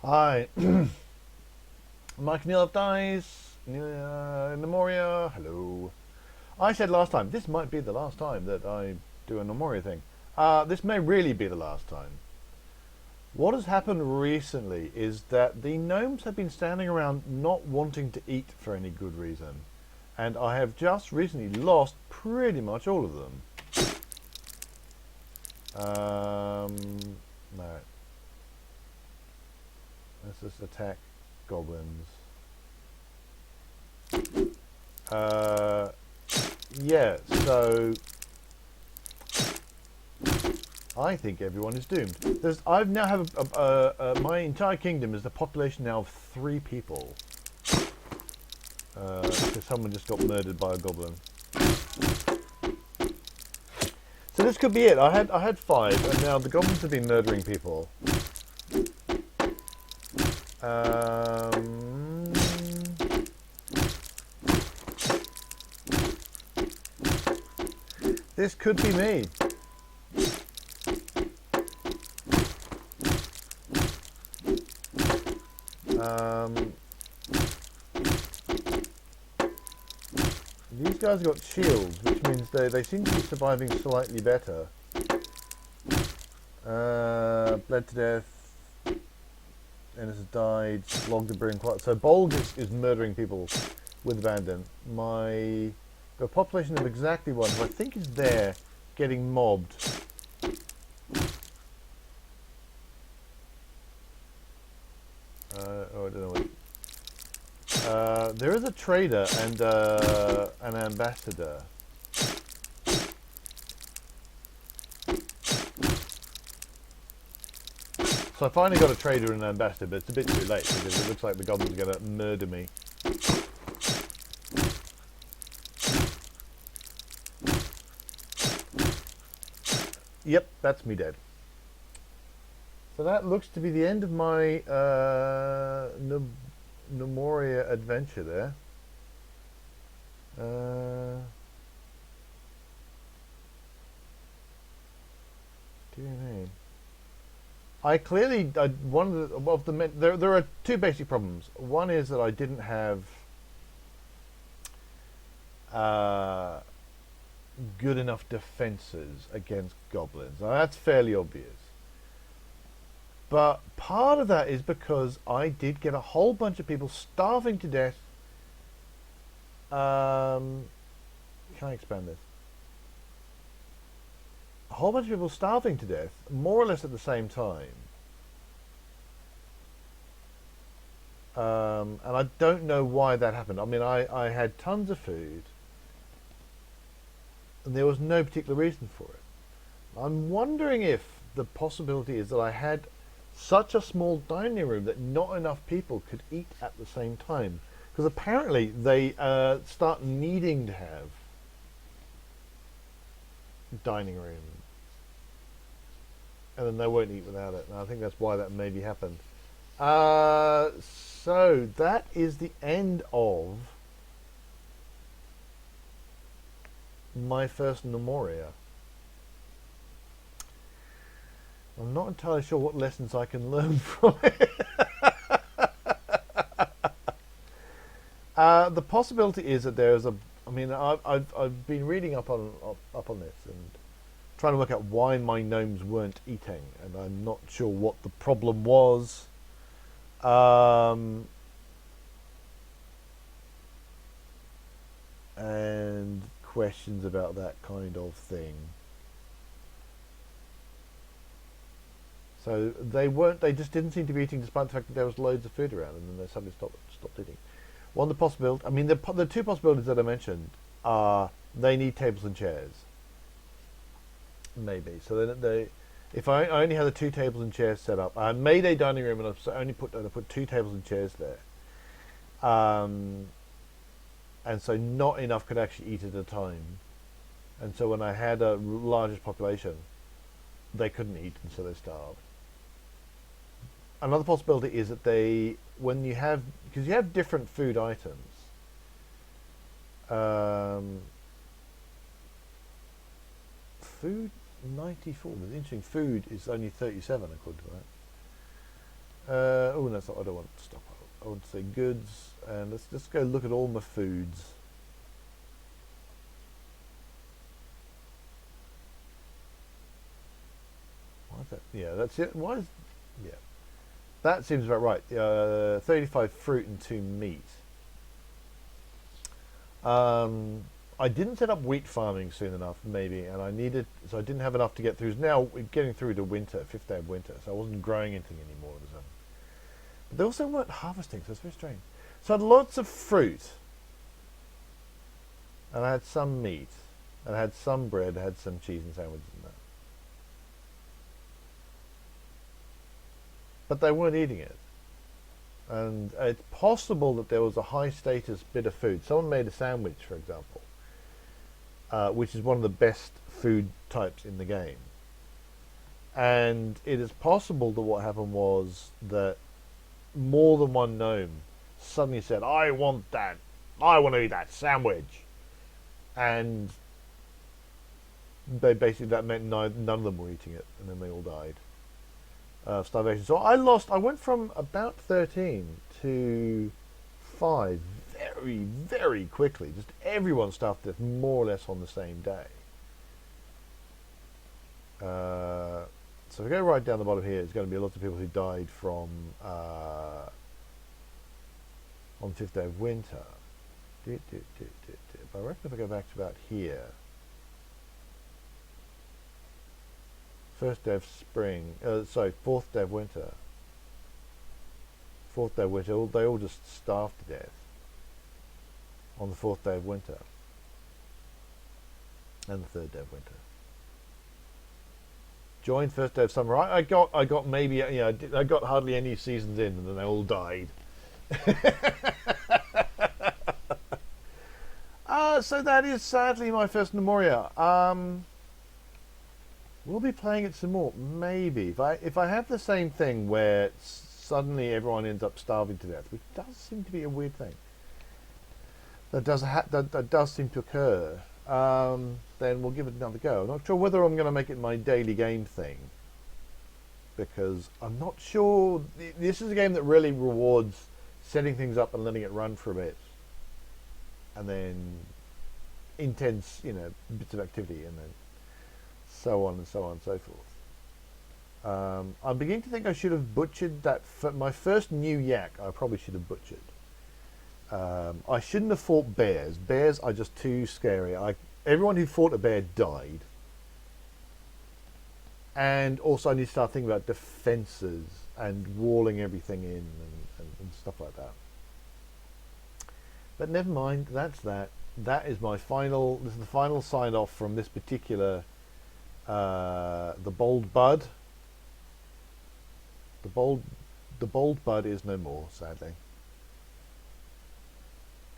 Hi, Mike Neil of Dice, Gnomoria, hello. I said last time, this might be the last time that I do a Gnomoria thing. This may really be the last time. What has happened recently is that the gnomes have been standing around not wanting to eat for any good reason. And I have just recently lost pretty much all of them. No. Let's just attack goblins. Uh, yeah, so I think everyone is doomed. I now have my entire kingdom is the population now of 3 people. Because someone just got murdered by a goblin. So this could be it. I had 5, and now the goblins have been murdering people. This could be me. These guys got shields, which means they seem to be surviving slightly better. Bled to death. Ennis has died. Logged the brewing quite. So Bolg is murdering people with abandon. The population of exactly 1, who I think is there, getting mobbed. Oh, I don't know what. There is a trader and an ambassador. So I finally got a trader and an ambassador, but it's a bit too late because it looks like the goblins are going to murder me. Yep, that's me dead. So that looks to be the end of my Gnomoria adventure there. Dear me. One of the there are 2 basic problems. One is that I didn't have good enough defenses against goblins. Now that's fairly obvious. But part of that is because I did get a whole bunch of people starving to death. Can I expand this? A whole bunch of people starving to death, more or less at the same time. And I don't know why that happened. I mean, I had tons of food, and there was no particular reason for it. I'm wondering if the possibility is that I had such a small dining room that not enough people could eat at the same time. Because apparently they start needing to have dining room, and then they won't eat without it. And I think that's why that maybe happened. So that is the end of my first Gnomoria. I'm not entirely sure what lessons I can learn from it. The possibility is that there is a. I mean, I've been reading up on this and trying to work out why my gnomes weren't eating, and I'm not sure what the problem was. And questions about that kind of thing. So they just didn't seem to be eating despite the fact that there was loads of food around, and then they suddenly stopped eating. One of the possibilities, I mean, the 2 possibilities that I mentioned are they need tables and chairs. Maybe. So if I only had the 2 tables and chairs set up, I made a dining room and I put 2 tables and chairs there. And so not enough could actually eat at a time. And so when I had a largest population, they couldn't eat, and so they starved. Another possibility is that because you have different food items. Food 94. But interesting. Food is only 37 according to Oh, that's not. I don't want stockpile. I want to say goods, and let's just go look at all my foods. Why is that? Yeah, that's it. Why is? Yeah, that seems about right. 35 fruit and 2 meat. Um, I didn't set up wheat farming soon enough, maybe, and I needed, so I didn't have enough to get through. Now we're getting through to winter, 5th day of winter, so I wasn't growing anything anymore all of a sudden. But they also weren't harvesting, so it's very strange. So I had lots of fruit, and I had some meat, and I had some bread, I had some cheese and sandwiches and that. But they weren't eating it. And it's possible that there was a high status bit of food. Someone made a sandwich, for example, which is one of the best food types in the game. And it is possible that what happened was that more than one gnome suddenly said, I want that. I want to eat that sandwich. And they basically, that meant none of them were eating it, and then they all died. Starvation. So I went from about 13 to 5 very, very quickly. Just everyone starved to death more or less on the same day. So if we go right down the bottom here, it's going to be lots of people who died from on 5th day of winter. But I reckon if I go back to about here, 1st day of spring, 4th day of winter. 4th day of winter, they all just starved to death on the 4th day of winter. And the 3rd day of winter. Joined 1st day of summer. I got maybe, you know, I got hardly any seasons in, and then they all died. So that is sadly my first Gnomoria. We'll be playing it some more, maybe. If I have the same thing where suddenly everyone ends up starving to death, which does seem to be a weird thing, that does seem to occur, then we'll give it another go. I'm not sure whether I'm going to make it my daily game thing, because I'm not sure. This is a game that really rewards setting things up and letting it run for a bit, and then intense, you know, bits of activity, and then so on and so on and so forth. I'm beginning to think I should have butchered that. My first new yak, I probably should have butchered. I shouldn't have fought bears. Bears are just too scary. Everyone who fought a bear died. And also I need to start thinking about defences and walling everything in and stuff like that. But never mind, that's that. This is the final sign off from this particular the bold bud. The bold bud is no more, sadly.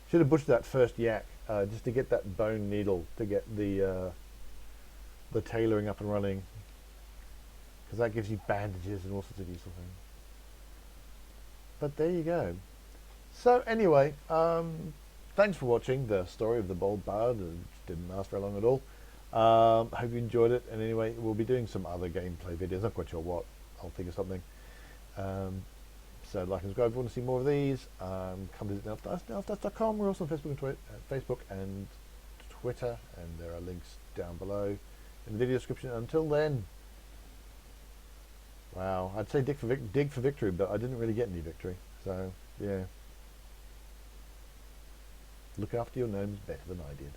Should have butchered that first yak just to get that bone needle, to get the tailoring up and running, because that gives you bandages and all sorts of useful things. But there you go. So anyway, thanks for watching the story of the bold bud. It didn't last very long at all. Hope you enjoyed it, and anyway, we'll be doing some other gameplay videos. Not quite sure what. I'll think of something. So like and subscribe if you want to see more of these. Come visit elfdust.com. We're also on Facebook and Twitter, and there are links down below in the video description. Until then, wow, I'd say dig for victory, but I didn't really get any victory. So yeah, look after your gnomes better than I did.